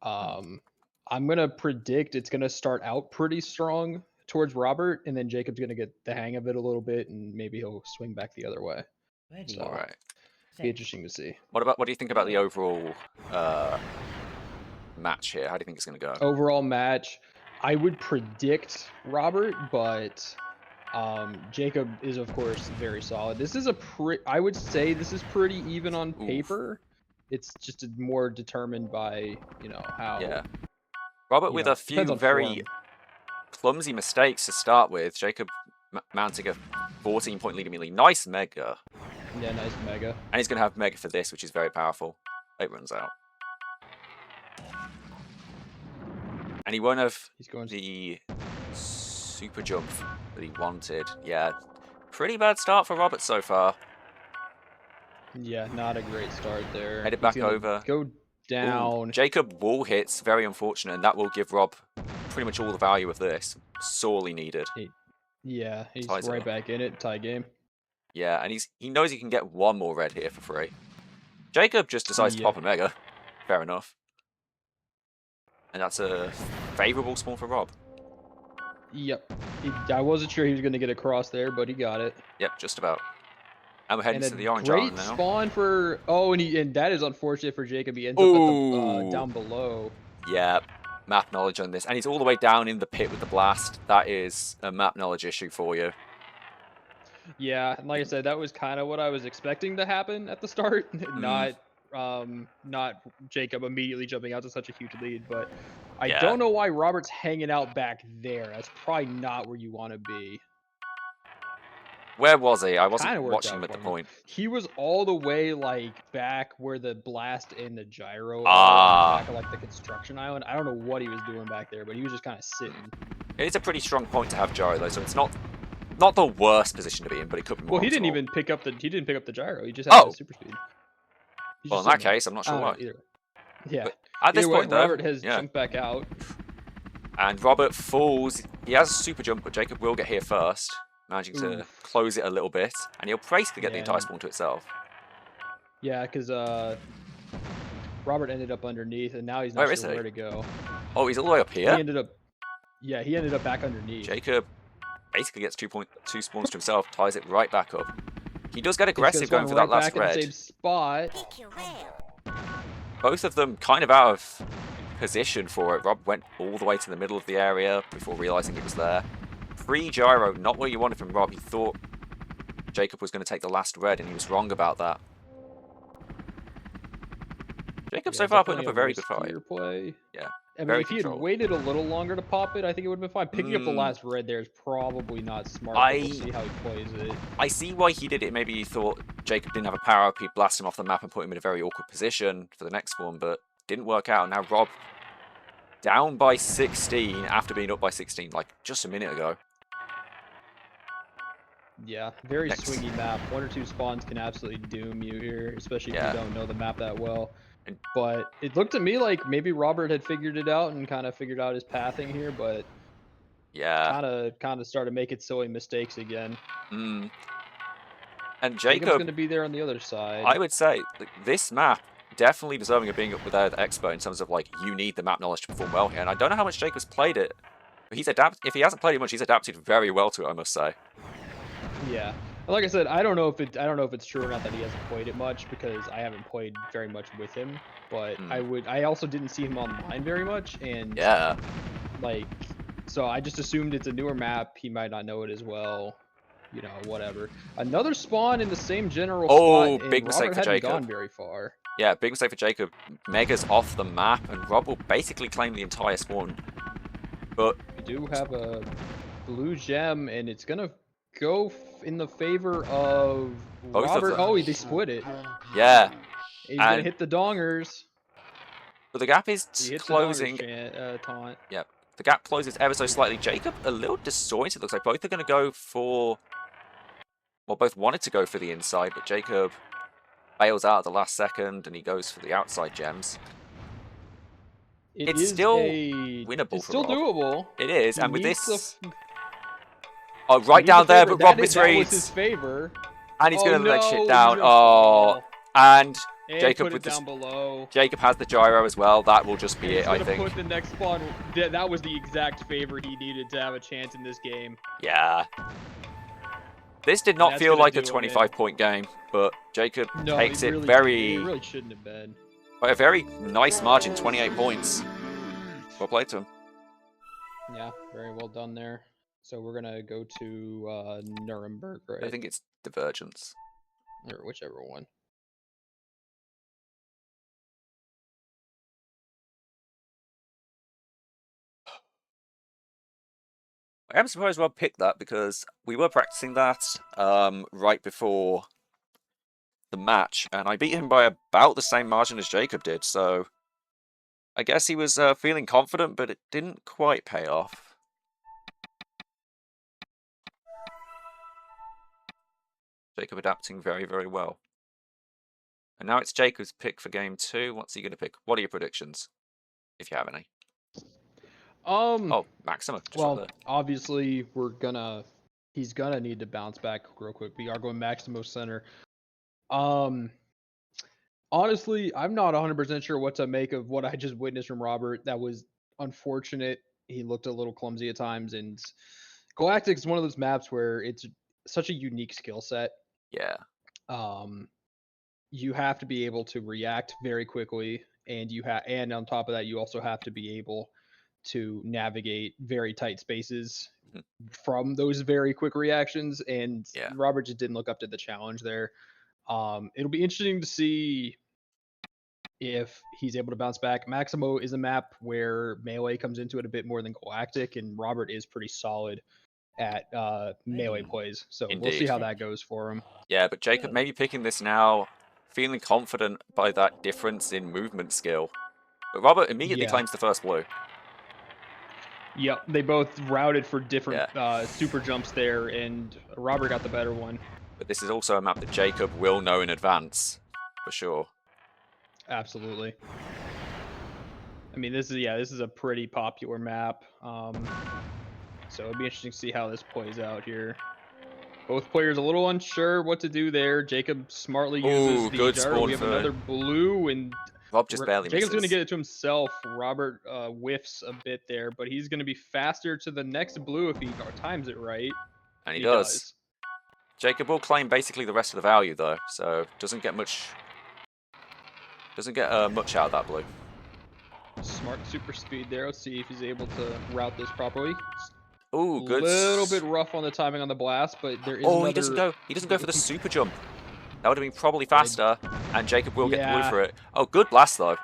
I'm gonna predict it's gonna start out pretty strong towards Robert, and then Jacob's gonna get the hang of it a little bit, and maybe he'll swing back the other way. All So right. be interesting to see. What do you think about the overall match here? How do you think it's going to go? Overall match, I would predict Robert, but Jacob is of course very solid. This is I would say this is pretty even on Oof. paper. It's just more determined by how Yeah. Robert with a depends few on very form. clumsy mistakes to start with. Jacob mounting a 14-point lead immediately. Nice mega. Yeah, nice mega. And he's going to have mega for this, which is very powerful. It runs out. And he won't have the super jump that he wanted. Yeah, pretty bad start for Robert so far. Yeah, not a great start there. Headed back over. Go down. Ooh, Jacob wall hits, very unfortunate, and that will give Rob pretty much all the value of this. Sorely needed. Yeah, he's right back in it. Tie game. Yeah, and he knows he can get one more red here for free. Jacob just decides to pop a mega. Fair enough. And that's a favorable spawn for Rob. Yep. I wasn't sure he was going to get across there, but he got it. Yep, just about. And we're heading to the orange island now. Great spawn for... Oh, and that is unfortunate for Jacob. He ends up at the, down below. Yeah, map knowledge on this. And he's all the way down in the pit with the blast. That is a map knowledge issue for you. Yeah, and like I said, that was kind of what I was expecting to happen at the start. Not Jacob immediately jumping out to such a huge lead, but I don't know why Robert's hanging out back there. That's probably not where you want to be. Where was he? I wasn't watching him at the point. He was all the way back where the blast and the gyro are, back of the construction island. I don't know what he was doing back there, but he was just kind of sitting. It is a pretty strong point to have gyro though, so it's not the worst position to be in, but it could be more. Well, he didn't even pick up the gyro. He just had the super speed. Well, in that case, I'm not sure why. Yeah. But at this point, though, Robert has jumped back out. And Robert falls. He has a super jump, but Jacob will get here first, managing to close it a little bit, and he'll basically get the entire spawn to itself. Yeah, because Robert ended up underneath, and now he's not sure where to go. Oh, he's all the way up here? He ended up back underneath. Jacob basically gets 2 spawns to himself, ties it right back up. He does get aggressive going for that last red. Same spot. Both of them kind of out of position for it. Rob went all the way to the middle of the area before realizing it was there. Pre-gyro, not what you wanted from Rob. He thought Jacob was going to take the last red, and he was wrong about that. Jacob so far putting up a very good fight. Yeah. I mean, if he had waited a little longer to pop it, I think it would have been fine. Picking up the last red there is probably not smart. We'll see how he plays it. I see why he did it. Maybe he thought Jacob didn't have a power-up. He'd blast him off the map and put him in a very awkward position for the next spawn, but didn't work out. Now Rob down by 16 after being up by 16 just a minute ago. Yeah, very swingy map. 1 or 2 spawns can absolutely doom you here, especially if you don't know the map that well. But it looked to me like maybe Robert had figured it out and kind of figured out his pathing here, but kind of started making silly mistakes again. And Jacob's going to be there on the other side. I would say this map definitely deserving of being up with the expert in terms of you need the map knowledge to perform well here. And I don't know how much Jacob's played it. But if he hasn't played it much, he's adapted very well to it, I must say. Yeah. Like I said, I don't know if it's true or not that he hasn't played it much, because I haven't played very much with him. But I also didn't see him online very much, and so I just assumed it's a newer map. He might not know it as well. Whatever. Another spawn in the same general spot. Big mistake for Jacob. Gone very far. Yeah, big mistake for Jacob. Mega's off the map, and Rob will basically claim the entire spawn. But we do have a blue gem, and it's gonna go in the favor of Robert. Oh, they split it. Yeah. He's gonna hit the dongers. But the gap is closing. Taunt. Yep. The gap closes ever so slightly. Jacob a little disjointed. Looks like both are going to go for... Well, both wanted to go for the inside, but Jacob bails out at the last second, and he goes for the outside gems. It's still winnable. It's still doable. It is, and with this... Oh, right down there, but Rob misreads. That was his favor. And he's going to let shit down. Oh, and And Jacob put with it down below. Jacob has the gyro as well. That will just be it, I think. Put the next spawn. That was the exact favor he needed to have a chance in this game. Yeah. This did not feel like a 25-point game, but Jacob takes it very... It really shouldn't have been. By a very nice margin, 28 points. Well played to him. Yeah, very well done there. So we're going to go to Nuremberg, right? I think it's Divergence. Or whichever one. I am surprised Rob picked that because we were practicing that right before the match, and I beat him by about the same margin as Jacob did, so I guess he was feeling confident, but it didn't quite pay off. Jacob adapting very, very well. And now it's Jacob's pick for game 2. What's he going to pick? What are your predictions, if you have any? Oh, Maxima. Well, obviously he's gonna need to bounce back real quick. We are going Maximo center. Honestly, I'm not 100% sure what to make of what I just witnessed from Robert. That was unfortunate. He looked a little clumsy at times, and Galactic is one of those maps where it's such a unique skill set. Yeah. You have to be able to react very quickly, and on top of that, you also have to be able to navigate very tight spaces from those very quick reactions, and Robert just didn't look up to the challenge there. It'll be interesting to see if he's able to bounce back. Maximo is a map where melee comes into it a bit more than Galactic, and Robert is pretty solid at melee plays, so we'll see how that goes for him. Yeah, but Jacob maybe picking this now, feeling confident by that difference in movement skill. But Robert immediately claims the first blue. Yep, they both routed for different super jumps there, and Robert got the better one. But this is also a map that Jacob will know in advance, for sure. Absolutely. I mean, this is a pretty popular map, so it'll be interesting to see how this plays out here. Both players a little unsure what to do there. Jacob smartly uses the gyro. We have another blue, and Rob just barely Jacob's misses. going to get it to himself. Robert whiffs a bit there, but he's going to be faster to the next blue if he times it right. And he does. Jacob will claim basically the rest of the value though, so doesn't get much out of that blue. Smart super speed there. Let's see if he's able to route this properly. Ooh, good. A little bit rough on the timing on the blast, but there is another... he doesn't go for the super jump. That would have been probably faster, and Jacob will get the blue for it. Oh, good blast, though.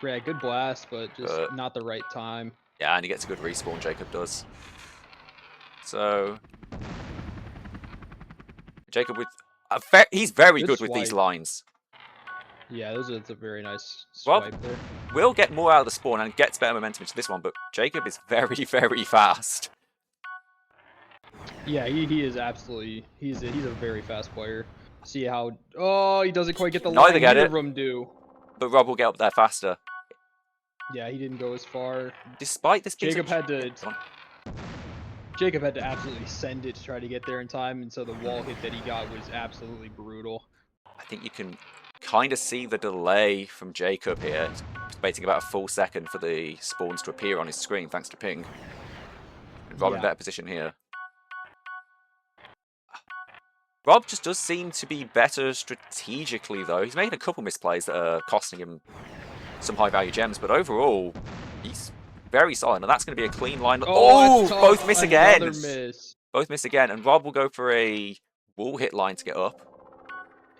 Yeah, good blast, but just not the right time. Yeah, and he gets a good respawn, Jacob does. So... Jacob with... he's very good with these lines. Yeah, that's a very nice swipe there. Will get more out of the spawn and gets better momentum into this one, but Jacob is very, very fast. Yeah, he is absolutely... He's a very fast player. See how... Oh, he doesn't quite get the line. Neither of them do. But Rob will get up there faster. Yeah, he didn't go as far. Despite this... Jacob had to absolutely send it to try to get there in time, and so the wall hit that he got was absolutely brutal. I think you can kind of see the delay from Jacob here. He's waiting about a full second for the spawns to appear on his screen, thanks to ping. And Rob in better position here. Rob just does seem to be better strategically, though. He's making a couple misplays that are costing him some high-value gems, but overall, he's very solid. And that's going to be a clean line. Oh, both miss again. Both miss again, and Rob will go for a wall hit line to get up.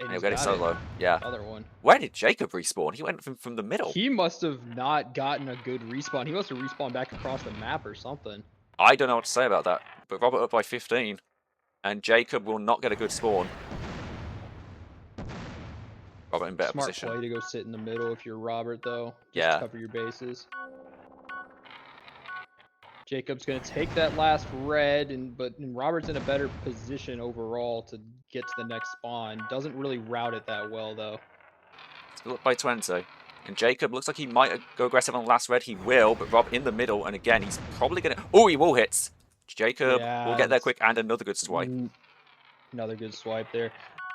And he'll get it solo. Yeah. Other one. Where did Jacob respawn? He went from the middle. He must have not gotten a good respawn. He must have respawned back across the map or something. I don't know what to say about that, but Robert up by 15. And Jacob will not get a good spawn. Robert in better position. Smart play to go sit in the middle if you're Robert, though. Just cover your bases. Jacob's going to take that last red, but Robert's in a better position overall to get to the next spawn. Doesn't really route it that well, though. Still up by 20. And Jacob looks like he might go aggressive on the last red. He will, but Rob in the middle. And again, he's probably going to... Oh, he wall hits. Jacob will get there quick, and another good swipe. Another good swipe there.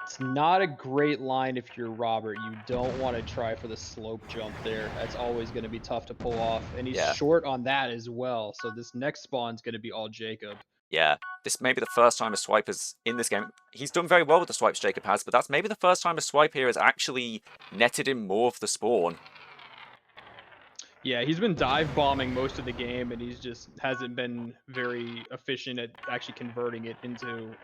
It's not a great line if you're Robert. You don't want to try for the slope jump there. That's always going to be tough to pull off. And he's short on that as well. So this next spawn's going to be all Jacob. Yeah, this may be the first time a swipe is in this game. He's done very well with the swipes Jacob has, but that's maybe the first time a swipe here has actually netted him more of the spawn. Yeah, he's been dive bombing most of the game, and he's just hasn't been very efficient at actually converting it into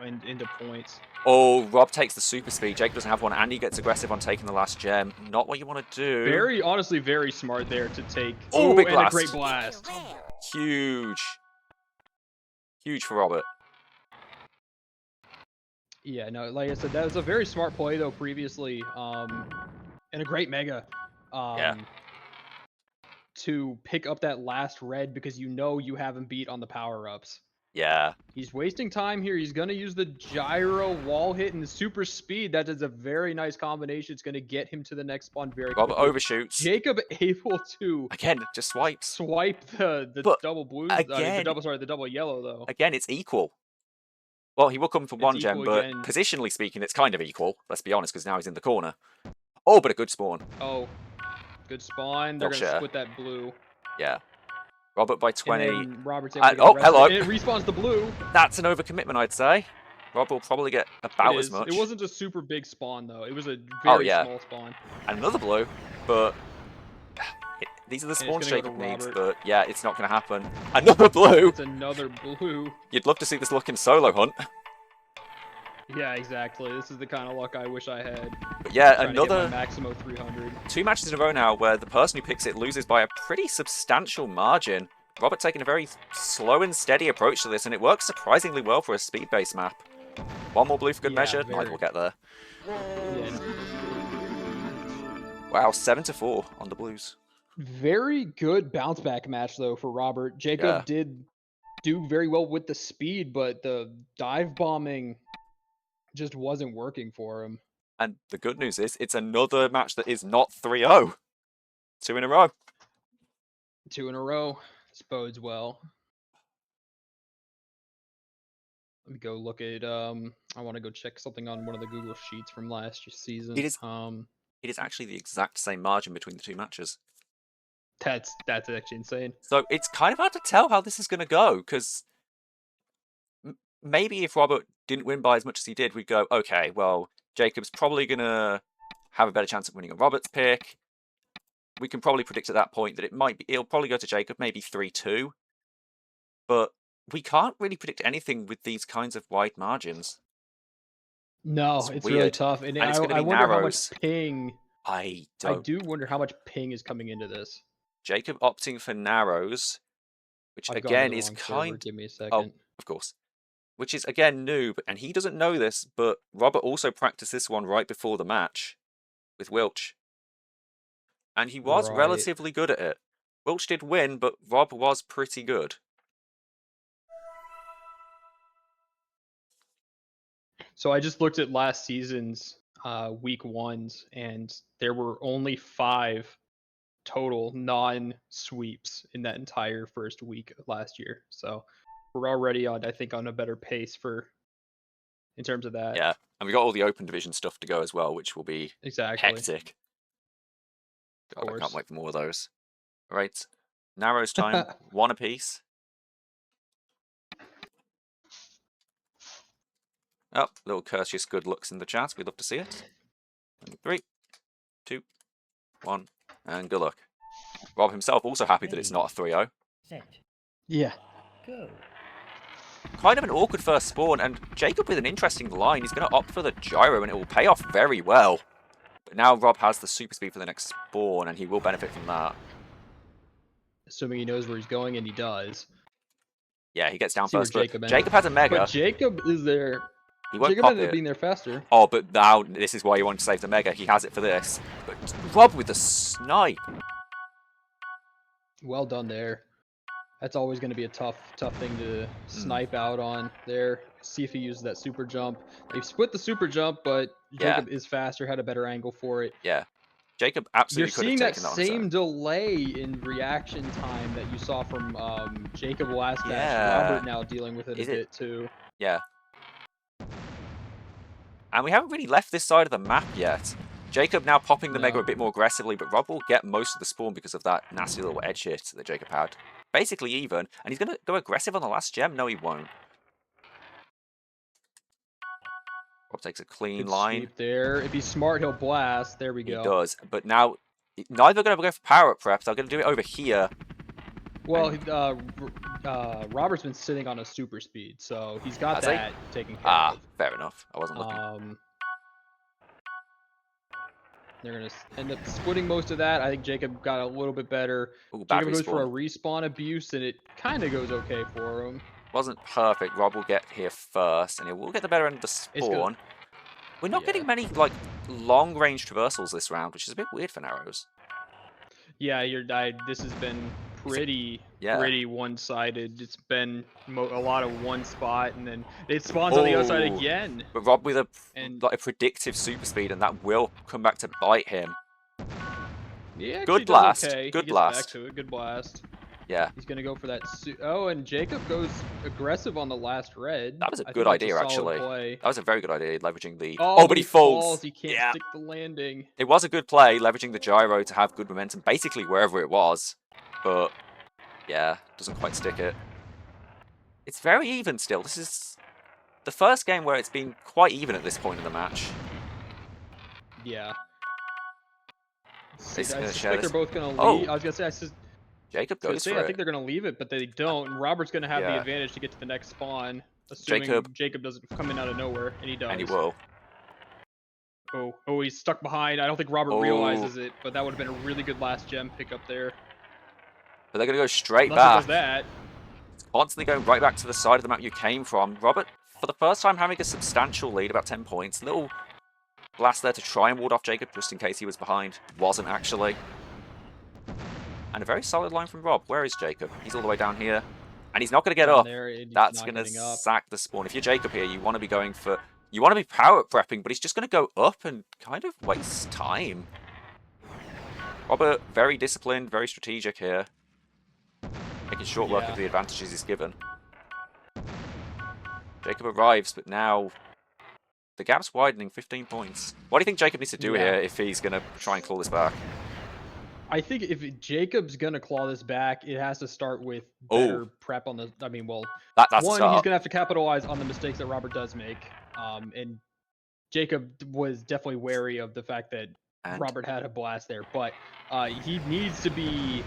points. Oh, Rob takes the super speed. Jake doesn't have one, and he gets aggressive on taking the last gem. Not what you want to do. Honestly, very smart there to take. Oh, big blast. And a great blast. Huge. Huge for Robert. Yeah, no, like I said, that was a very smart play though previously, and a great mega. To pick up that last red because you know you haven't beat on the power-ups. Yeah. He's wasting time here. He's going to use the gyro wall hit and the super speed. That is a very nice combination. It's going to get him to the next spawn very quickly. Robert overshoots. Jacob able to... Again, just swipes. Swipe the double blue. Again, the double yellow, though. Again, it's equal. Well, he will come for one gem, but positionally speaking, it's kind of equal. Let's be honest, because now he's in the corner. Oh, but a good spawn. Oh. Good spawn. They're going to split that blue. Yeah. Robert by 20. Robert's oh, hello. It respawns the blue. That's an overcommitment, I'd say. Rob will probably get about as much. It wasn't a super big spawn, though. It was a very small spawn. And another blue, but these are the spawns Jacob needs, but yeah, it's not going to happen. Another blue. It's another blue. You'd love to see this luck in solo hunt. Yeah, exactly. This is the kind of luck I wish I had. But yeah, another Maximo 300. 2 matches in a row now where the person who picks it loses by a pretty substantial margin. Robert taking a very slow and steady approach to this, and it works surprisingly well for a speed-based map. One more blue for good measure. Mike will get there. Yeah. Wow, 7-4 on the blues. Very good bounce back match though for Robert. Jacob did do very well with the speed, but the dive bombing just wasn't working for him. And the good news is, it's another match that is not 3-0. 2 in a row. 2 in a row. This bodes well. Let me go look at, I want to go check something on one of the Google Sheets from last season. It is actually the exact same margin between the 2 matches. That's actually insane. So it's kind of hard to tell how this is going to go, because maybe if Robert didn't win by as much as he did, we'd go, okay, well, Jacob's probably going to have a better chance of winning a Robert's pick. We can probably predict at that point that it'll probably go to Jacob, maybe 3-2. But we can't really predict anything with these kinds of wide margins. No, it's really tough. And it's going to be wonder narrows. How much ping... I do wonder how much ping is coming into this. Jacob opting for narrows, which again is kind... Give me a second. Oh, of course. Which is, again, noob, and he doesn't know this, but Robert also practiced this one right before the match with Wilch. And he was relatively good at it. Wilch did win, but Rob was pretty good. So I just looked at last season's week 1s, and there were only 5 total non-sweeps in that entire first week of last year. So we're already on, I think, on a better pace in terms of that. Yeah, and we got all the open division stuff to go as well, which will be hectic. God, I can't wait for more of those. All right, narrows time, 1 apiece. Oh, little courteous good looks in the chat. We'd love to see it. 3, 2, 1, and good luck. Rob himself also happy that it's not a 3-0. Yeah. Go. Kind of an awkward first spawn, and Jacob with an interesting line. He's going to opt for the gyro, and it will pay off very well. But now Rob has the super speed for the next spawn, and he will benefit from that. Assuming he knows where he's going, and he does. Yeah, he gets down first, but Jacob has a mega. But Jacob is there. He won't Jacob ended up being there faster. Oh, but now this is why you want to save the mega. He has it for this. But Rob with the snipe. Well done there. That's always going to be a tough thing to snipe out on there. See if he uses that super jump. They've split the super jump, but Jacob is faster, had a better angle for it. Yeah. Jacob absolutely could have taken that. You're seeing that same delay in reaction time that you saw from Jacob last match. Robert now dealing with it a bit too. Yeah. And we haven't really left this side of the map yet. Jacob now popping the Mega No. a bit more aggressively, but Rob will get most of the spawn because of that nasty little edge hit that Jacob had. Basically even, and he's going to go aggressive on the last gem? No, he won't. Rob takes a clean Good line. sweep there. If he's smart, he'll blast. There we go. He does, but now neither going to go for power-up prep. They're going to do it over here. Well, Robert's been sitting on a super speed, so he's got that taken care of. Fair enough. I wasn't looking. They're going to end up splitting most of that. I think Jacob got a little bit better. Ooh, Jacob goes for a respawn abuse, and it kind of goes okay for him. Wasn't perfect. Rob will get here first, and he will get the better end of the spawn. We're not getting many like long-range traversals this round, which is a bit weird for Narrows. Yeah, this has been pretty one-sided. It's been a lot of one spot, and then it spawns on the other side again. But Rob with a predictive super speed, and that will come back to bite him. Yeah, good blast. Okay. Good blast. Back to it. Good blast. Yeah. He's gonna go for that. Oh, and Jacob goes aggressive on the last red. That was a good idea, actually. Play. That was a very good idea, leveraging the. Oh, but he falls. He can't stick the landing. It was a good play, leveraging the gyro to have good momentum, basically wherever it was. But yeah, doesn't quite stick it. It's very even still. This is the first game where it's been quite even at this point in the match. Yeah. I suspect they're both gonna leave. I was gonna say, Jacob goes for it. I think they're gonna leave it, but they don't. And Robert's gonna have the advantage to get to the next spawn, assuming Jacob doesn't come in out of nowhere, and he does. And he will. Oh, he's stuck behind. I don't think Robert realizes it, but that would have been a really good last gem pick up there. But they're gonna go straight back. Does that. It's constantly going right back to the side of the map you came from. Robert, for the first time, having a substantial lead, about 10 points. Little blast there to try and ward off Jacob, just in case he was behind. Wasn't actually. And a very solid line from Rob. Where is Jacob? He's all the way down here. And he's not going to get up. That's going to sack the spawn. If you're Jacob here, you want to be going for... You want to be power prepping, but he's just going to go up and kind of waste time. Robert, very disciplined, very strategic here. Making short work of the advantages he's given. Jacob arrives, but now... The gap's widening, 15 points. What do you think Jacob needs to do here if he's going to try and claw this back? I think if Jacob's gonna claw this back, it has to start with better prep on the. I mean, well, that's one, he's gonna have to capitalize on the mistakes that Robert does make. And Jacob was definitely wary of the fact that Robert had a blast there, but he needs to be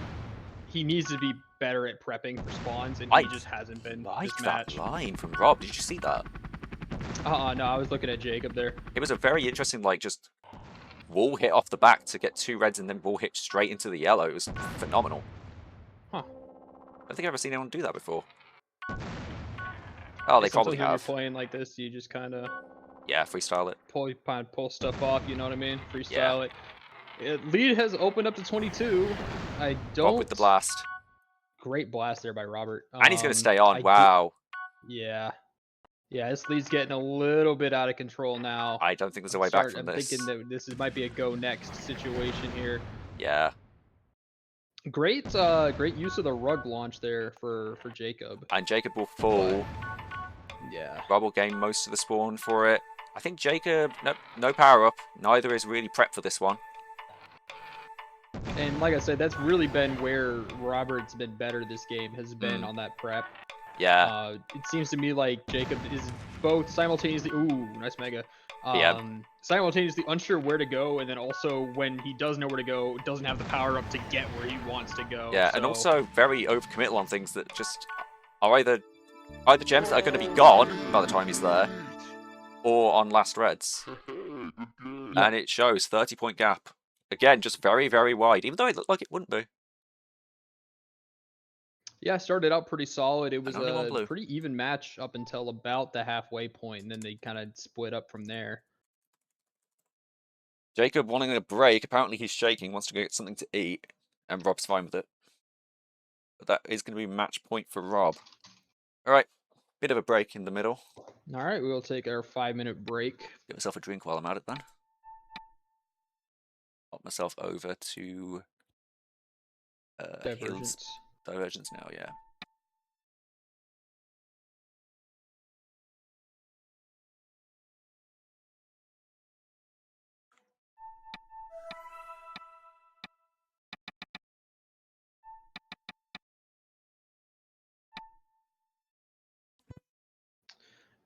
better at prepping for spawns, and he just hasn't been. Like that line from Rob. Did you see that? No, I was looking at Jacob there. It was a very interesting, like, just wall hit off the back to get 2 reds and then wall hit straight into the yellow. It was phenomenal. Huh. I don't think I've ever seen anyone do that before. Oh, they probably have. When you're playing like this, you just kind of... Yeah, freestyle it. Pull stuff off, you know what I mean? Freestyle it. Lead has opened up to 22. I don't... Rob with the blast. Great blast there by Robert. And he's going to stay on. Wow. Yeah. Yeah, this lead's getting a little bit out of control now. I don't think there's a way back from this. I'm thinking that this might be a go next situation here. Yeah. Great use of the rug launch there for Jacob. And Jacob will fall. Yeah. Rob will gain most of the spawn for it. I think Jacob, no power up. Neither is really prepped for this one. And like I said, that's really been where Robert's been better this game, has been on that prep. Yeah. It seems to me like Jacob is both simultaneously... Ooh, nice mega. Simultaneously unsure where to go, and then also when he does know where to go, doesn't have the power up to get where he wants to go. Yeah, and also very overcommittal on things that just are either gems that are going to be gone by the time he's there, or on last reds. And it shows 30-point gap. Again, just very, very wide, even though it looked like it wouldn't be. Yeah, started out pretty solid. It was a pretty even match up until about the halfway point, and then they kind of split up from there. Jacob wanting a break. Apparently he's shaking, wants to go get something to eat, and Rob's fine with it. But that is going to be match point for Rob. All right, bit of a break in the middle. All right, we will take our 5-minute break. Get myself a drink while I'm at it then. Pop myself over to Divergence now, yeah.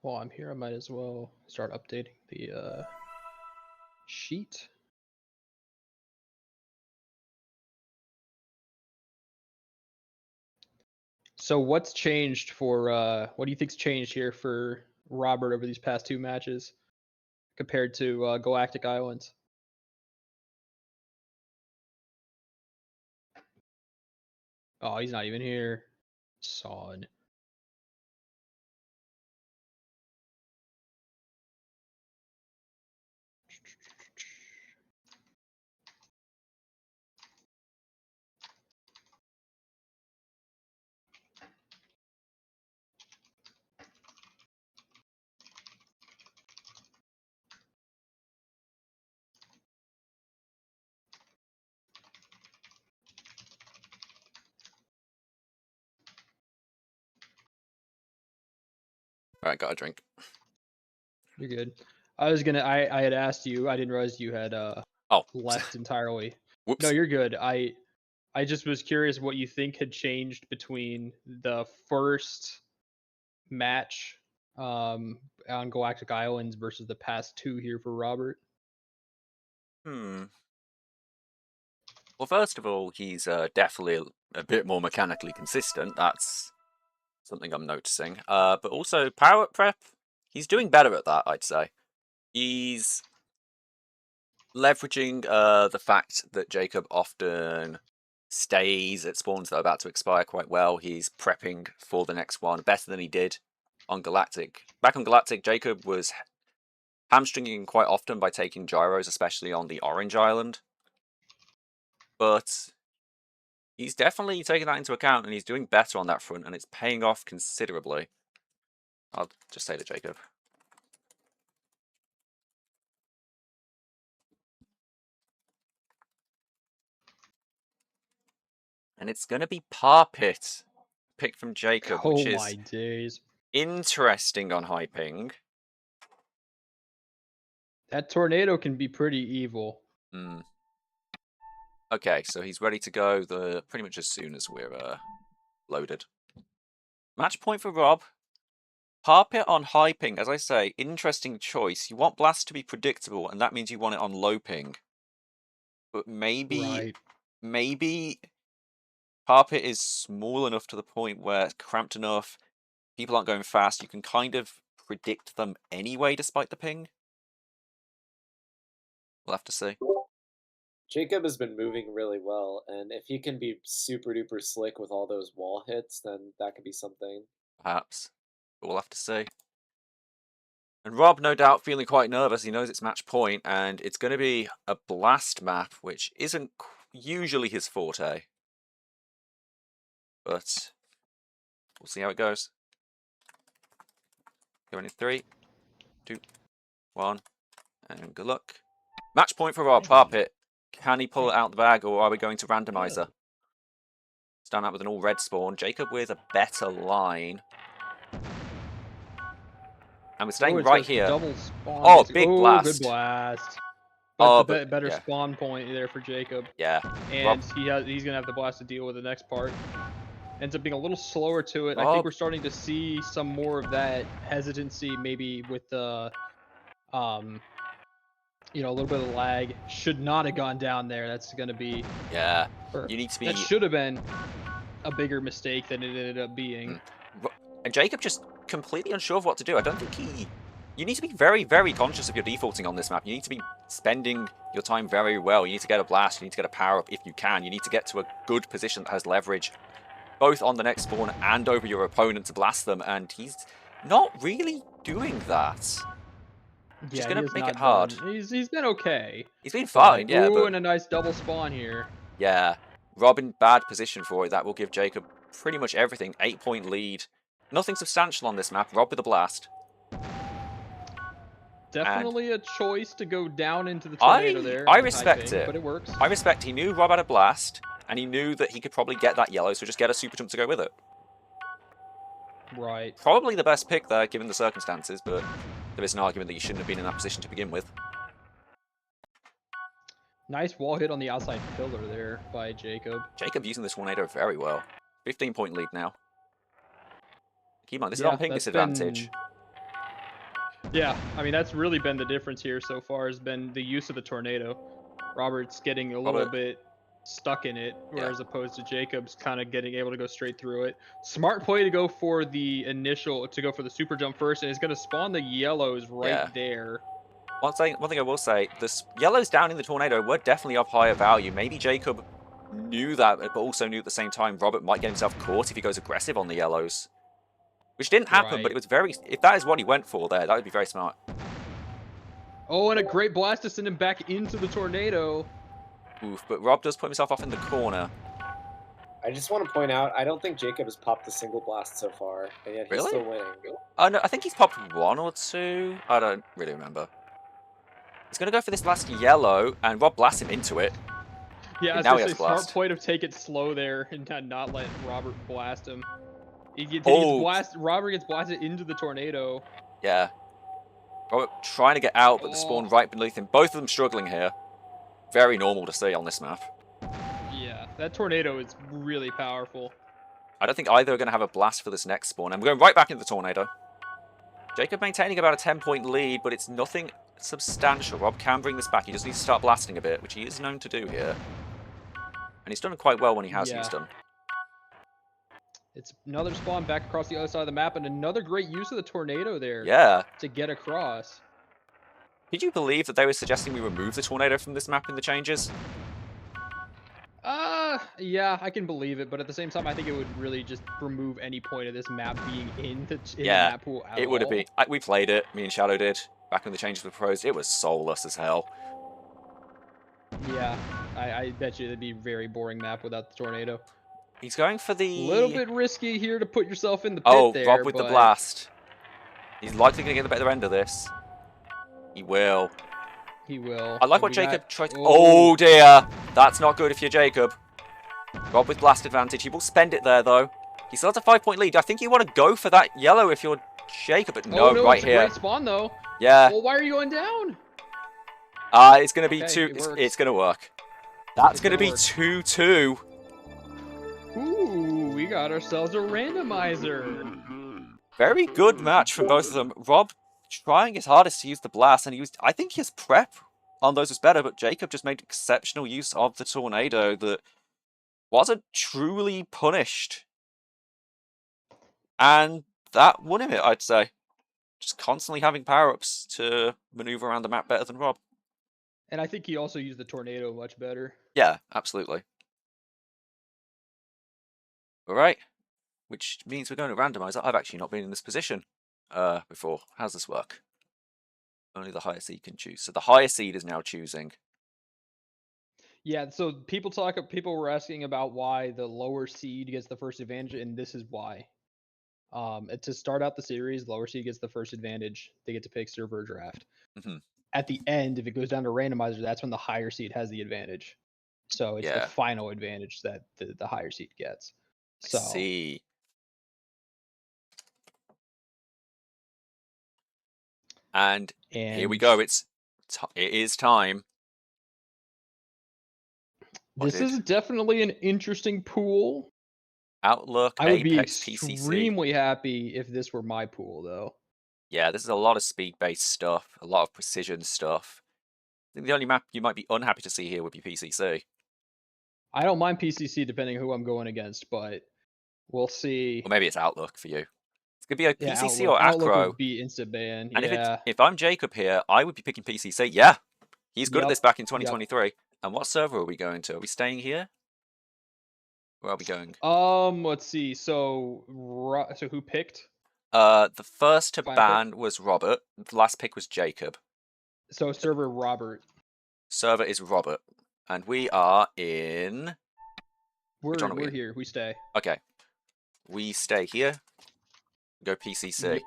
While I'm here, I might as well start updating the sheet. So what's changed for what do you think's changed here for Robert over these past 2 matches compared to Galactic Islands? Oh, he's not even here. Son. All right, got a drink. You're good. I had asked you. I didn't realize you had left entirely. Whoops. No, you're good. I just was curious what you think had changed between the first match on Galactic Islands versus the past 2 here for Robert. Well, first of all, he's definitely a bit more mechanically consistent. That's something I'm noticing. But also, power up prep, he's doing better at that, I'd say. He's leveraging the fact that Jacob often stays at spawns that are about to expire quite well. He's prepping for the next one better than he did on Galactic. Back on Galactic, Jacob was hamstringing quite often by taking gyros, especially on the Orange Island. But he's definitely taking that into account, and he's doing better on that front, and it's paying off considerably. I'll just say to Jacob. And it's going to be Parpit, pick from Jacob, which is my days. Interesting on high ping. That tornado can be pretty evil. Okay, so he's ready to go pretty much as soon as we're loaded. Match point for Rob. Parpit on high ping, as I say, interesting choice. You want Blast to be predictable, and that means you want it on low ping. But maybe Parpit is small enough to the point where it's cramped enough, people aren't going fast, you can kind of predict them anyway despite the ping. We'll have to see. Jacob has been moving really well, and if he can be super duper slick with all those wall hits, then that could be something. Perhaps. But we'll have to see. And Rob, no doubt, feeling quite nervous. He knows it's match point, and it's going to be a blast map, which isn't usually his forte. But we'll see how it goes. Going in 3, 2, 1, and good luck. Match point for Rob. Parpit. Can he pull it out the bag, or are we going to randomizer? Stand out with an all red spawn. Jacob with a better line. And we're staying right here. Double spawn. Oh, big blast. Good blast. But better spawn point there for Jacob. Yeah. And he's going to have the blast to deal with the next part. Ends up being a little slower to it. I think we're starting to see some more of that hesitancy, maybe with the, you know, a little bit of lag. Should not have gone down there. That's going to be... Yeah. You need to be... That should have been a bigger mistake than it ended up being. And Jacob just completely unsure of what to do. I don't think he... You need to be very, very conscious of your defaulting on this map. You need to be spending your time very well. You need to get a blast. You need to get a power-up if you can. You need to get to a good position that has leverage, both on the next spawn and over your opponent to blast them. And he's not really doing that. Just going to make it hard. He's been okay. He's been fine, yeah. Ooh, and a nice double spawn here. Yeah. Rob in bad position for it. That will give Jacob pretty much everything. 8-point lead. Nothing substantial on this map. Rob with a blast. Definitely a choice to go down into the tornado there. I respect it. But it works. I respect. He knew Rob had a blast, and he knew that he could probably get that yellow, so just get a super jump to go with it. Right. Probably the best pick there, given the circumstances, but there is an argument that you shouldn't have been in that position to begin with. Nice wall hit on the outside pillar there by Jacob. Jacob using this tornado very well. 15-point lead now. Keep in mind, this is on ping disadvantage. Yeah, I mean, that's really been the difference here so far, has been the use of the tornado. Robert's getting a little bit stuck in it, whereas opposed to Jacob's kind of getting able to go straight through it. Smart play to go for the super jump first, and it's going to spawn the yellows right there. One thing I will say, the yellows down in the tornado were definitely of higher value. Maybe Jacob knew that, but also knew at the same time Robert might get himself caught if he goes aggressive on the yellows. Which didn't happen, but it was very... If that is what he went for there, that would be very smart. Oh, and a great blast to send him back into the tornado. Oof, but Rob does put himself off in the corner. I just want to point out, I don't think Jacob has popped a single blast so far, and yet he's still winning. Oh, no, I think he's popped 1 or 2. I don't really remember. He's going to go for this last yellow, and Rob blasts him into it. Yeah, it's a smart play to take it slow there and not let Robert blast him. Robert gets blasted into the tornado. Yeah. Robert trying to get out, but the spawn right beneath him. Both of them struggling here. Very normal to see on this map. Yeah, that tornado is really powerful. I don't think either are going to have a blast for this next spawn. And we're going right back into the tornado. Jacob maintaining about a 10-point lead, but it's nothing substantial. Rob can bring this back. He just needs to start blasting a bit, which he is known to do here. And he's done it quite well when he has used them. It's another spawn back across the other side of the map, and another great use of the tornado there. Yeah. To get across. Did you believe that they were suggesting we remove the tornado from this map in the changes? Yeah, I can believe it, but at the same time, I think it would really just remove any point of this map being in the map pool at all. It would have been. We played it, me and Shadow did, back when the changes were proposed. It was soulless as hell. Yeah, I bet you it'd be a very boring map without the tornado. He's going for the... little bit risky here to put yourself in the pit there. Oh, Rob with the blast. He's likely going to get the better end of this. He will. He will. I like what Jacob tried to... Oh, dear. That's not good if you're Jacob. Rob with blast advantage. He will spend it there, though. He still has a 5-point lead. I think you want to go for that yellow if you're Jacob, but no, right it's here. A great spawn, though. Yeah. Well, why are you going down? It's going to be it's going to work. That's going to be 2-2. Ooh, we got ourselves a randomizer. Very good match from both of them. Rob trying his hardest to use the blast, and I think his prep on those was better, but Jacob just made exceptional use of the tornado that wasn't truly punished. And that won him it, I'd say. Just constantly having power-ups to maneuver around the map better than Rob. And I think he also used the tornado much better. Yeah, absolutely. Alright. Which means we're going to randomize. I've actually not been in this position before. How's this work? Only the higher seed can choose. So the higher seed is now choosing. Yeah, so people were asking about why the lower seed gets the first advantage, and this is why. To start out the series, lower seed gets the first advantage. They get to pick server or draft. Mm-hmm. At the end, if it goes down to randomizer, that's when the higher seed has the advantage. So it's the final advantage that the higher seed gets. So. I see. And here we go. It is time. This is definitely an interesting pool. Outlook, I would Apex, be PCC. Extremely happy if this were my pool, though. Yeah, this is a lot of speed-based stuff, a lot of precision stuff. I think the only map you might be unhappy to see here would be PCC. I don't mind PCC depending on who I'm going against, but we'll see. Or maybe it's Outlook for you. It's going to be a PCC Outlook, or Acro. Outlook would be instant ban. And if I'm Jacob here, I would be picking PCC. Yeah, he's good at this back in 2023. Yep. And what server are we going to? Are we staying here? Where are we going? Let's see. So who picked? The first to ban was Robert. The last pick was Jacob. So server Robert. Server is Robert. And we are in... We're here. We stay. Okay. We stay here. Go PCC. Yep.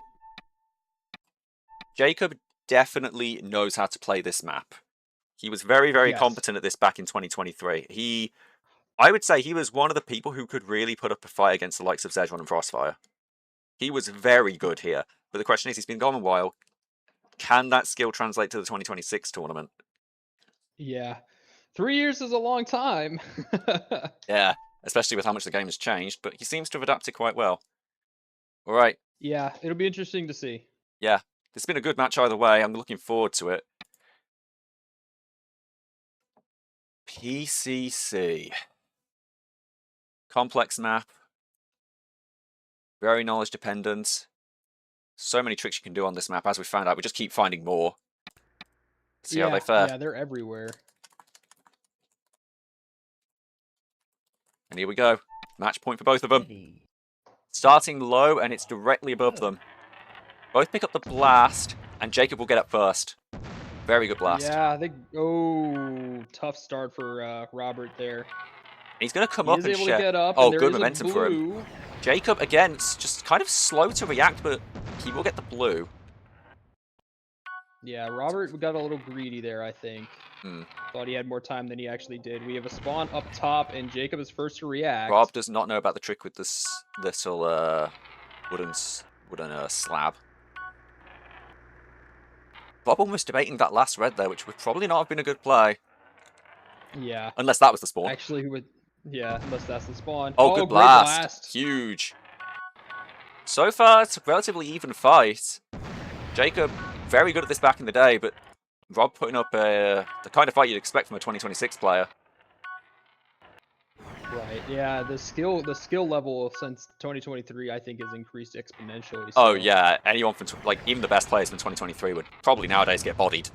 Jacob definitely knows how to play this map. He was very, very competent at this back in 2023. I would say he was one of the people who could really put up a fight against the likes of Zedron and Frostfire. He was very good here. But the question is, he's been gone a while. Can that skill translate to the 2026 tournament? Yeah. 3 years is a long time. Yeah, especially with how much the game has changed. But he seems to have adapted quite well. All right. Yeah, it'll be interesting to see. Yeah. It's been a good match either way. I'm looking forward to it. PCC. Complex map. Very knowledge dependent. So many tricks you can do on this map. As we found out, we just keep finding more. See how they fare. Yeah, they're everywhere. And here we go. Match point for both of them. Starting low, and it's directly above them. Both pick up the blast, and Jacob will get up first. Very good blast. Yeah, I think... Oh, tough start for Robert there. He's going to come up and able to get up, Oh, and good momentum for him. Jacob, again, just kind of slow to react, but he will get the blue. Yeah, Robert got a little greedy there, I think. Thought he had more time than he actually did. We have a spawn up top, and Jacob is first to react. Rob does not know about the trick with this little wooden slab. Bob almost debating that last red there, which would probably not have been a good play. Yeah. Unless that was the spawn. Actually, yeah, unless that's the spawn. Oh, good blast. Huge. So far, it's a relatively even fight. Jacob, very good at this back in the day, but Rob putting up the kind of fight you'd expect from a 2026 player. Right. Yeah, the skill level since 2023, I think, has increased exponentially. So. Oh yeah, anyone from even the best players from 2023 would probably nowadays get bodied.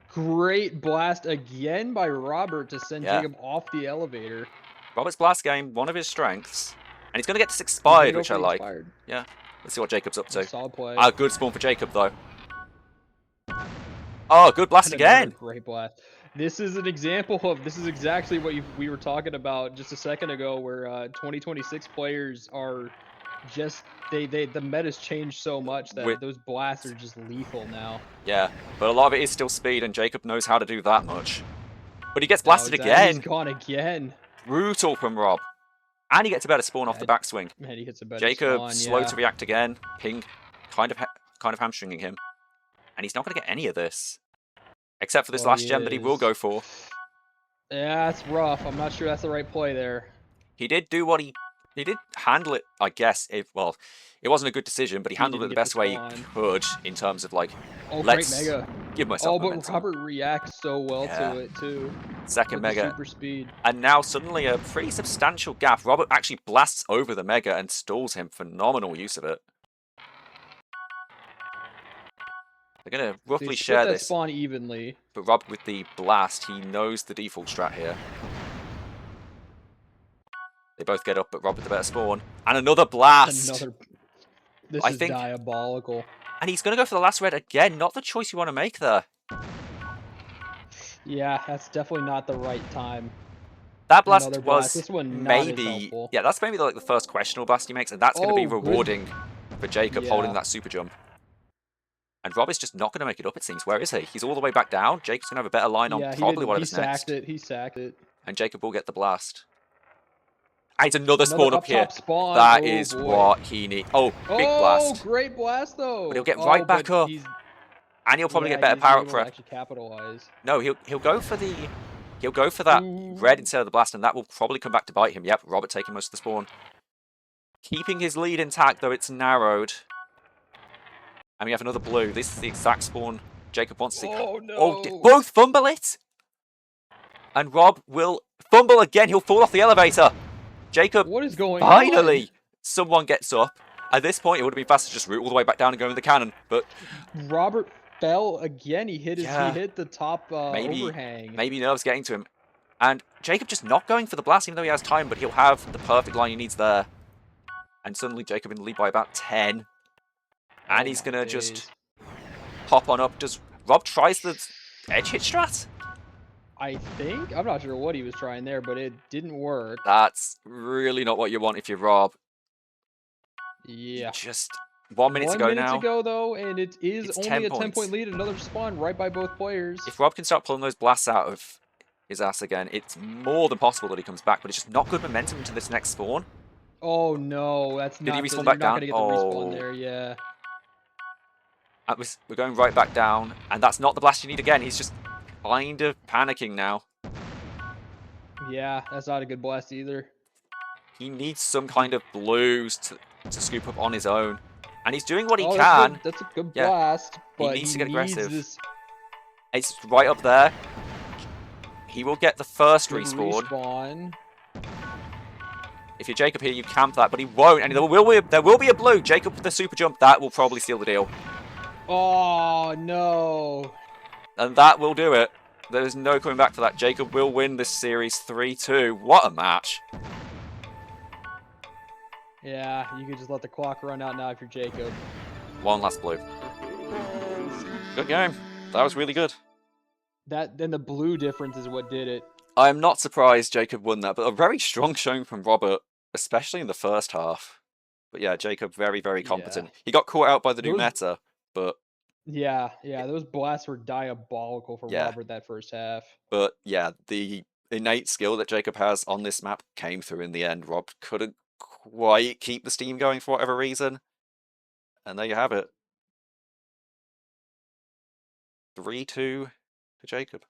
Great blast again by Robert to send Jacob off the elevator. Robert's blast game, one of his strengths, and he's going to get this expired, which I like. Yeah. Let's see what Jacob's up to. Solid play. Good spawn for Jacob though. Oh, good blast again. Great blast. This is an example of, this is exactly what we were talking about just a second ago, where 2026 players are just, the meta's changed so much that those blasts are just lethal now. Yeah, but a lot of it is still speed, and Jacob knows how to do that much. But he gets blasted again. He's gone again. Brutal from Rob. And he gets a better spawn off the backswing. Man, he gets a better Jacob, spawn, slow to react again. Ping, kind of hamstringing him. And he's not going to get any of this. Except for this last gem that he will go for. Yeah, it's rough. I'm not sure that's the right play there. He did do what he did handle it, I guess. Well, it wasn't a good decision, but he handled it the best way he could in terms of let's great mega. Give myself but Robert reacts so well to it too. Second mega. Super speed. And now suddenly a pretty substantial gap. Robert actually blasts over the mega and stalls him. Phenomenal use of it. They're going to roughly share this. Spawn evenly. But Rob with the blast, he knows the default strat here. They both get up, but Rob with the better spawn. And another blast! This is diabolical. And he's going to go for the last red again. Not the choice you want to make there. Yeah, that's definitely not the right time. That blast was this one maybe... Yeah, that's maybe the first questionable blast he makes. And that's going to be rewarding for Jacob holding that super jump. And Rob is just not going to make it up, it seems. Where is he? He's all the way back down. Jacob's going to have a better line on probably whatever's next. He sacked it. And Jacob will get the blast. And it's another spawn up here. That is what he needs. Oh, big blast. Oh, great blast, though. But he'll get right back up. And he'll probably get better power up for it. Actually capitalize. No, he'll go for the... He'll go for that red instead of the blast, and that will probably come back to bite him. Yep, Robert taking most of the spawn. Keeping his lead intact, though it's narrowed. And we have another blue. This is the exact spawn Jacob wants to see. Oh, no. Oh, both fumble it? And Rob will fumble again. He'll fall off the elevator. Jacob, what is going finally, on? Someone gets up. At this point, it would have been faster to just root all the way back down and go in the cannon. But Robert fell again. He hit the top overhang. Maybe nerves getting to him. And Jacob just not going for the blast, even though he has time, but he'll have the perfect line he needs there. And suddenly Jacob in the lead by about 10. And he's going to just hop on up. Does Rob tries the edge hit strat? I think. I'm not sure what he was trying there, but it didn't work. That's really not what you want if you're Rob. Yeah. Just 1 minute to go now. 1 minute to go, though, and it is It's only 10 a points. 10-point lead. Another spawn right by both players. If Rob can start pulling those blasts out of his ass again, it's more than possible that he comes back, but it's just not good momentum into this next spawn. Oh, no. That's not... Did he respawn back down? You're not going to get the respawn there, yeah. We're going right back down, and that's not the blast you need again. He's just kind of panicking now. Yeah, that's not a good blast either. He needs some kind of blues to scoop up on his own. And he's doing what he Oh, can. that's a good Yeah. blast. But He needs to get aggressive. This... It's right up there. He will get the first good respawn. If you're Jacob here, you camp that, but he won't. And there will be a blue. Jacob with the super jump. That will probably seal the deal. Oh, no. And that will do it. There's no coming back for that. Jacob will win this series 3-2. What a match. Yeah, you could just let the clock run out now if you're Jacob. One last blue. Good game. That was really good. Then the blue difference is what did it. I'm not surprised Jacob won that, but a very strong showing from Robert, especially in the first half. But yeah, Jacob very, very competent. Yeah. He got caught out by the new meta, but... Yeah, those blasts were diabolical for Robert that first half. But yeah, the innate skill that Jacob has on this map came through in the end. Rob couldn't quite keep the steam going for whatever reason. And there you have it. 3-2 to Jacob.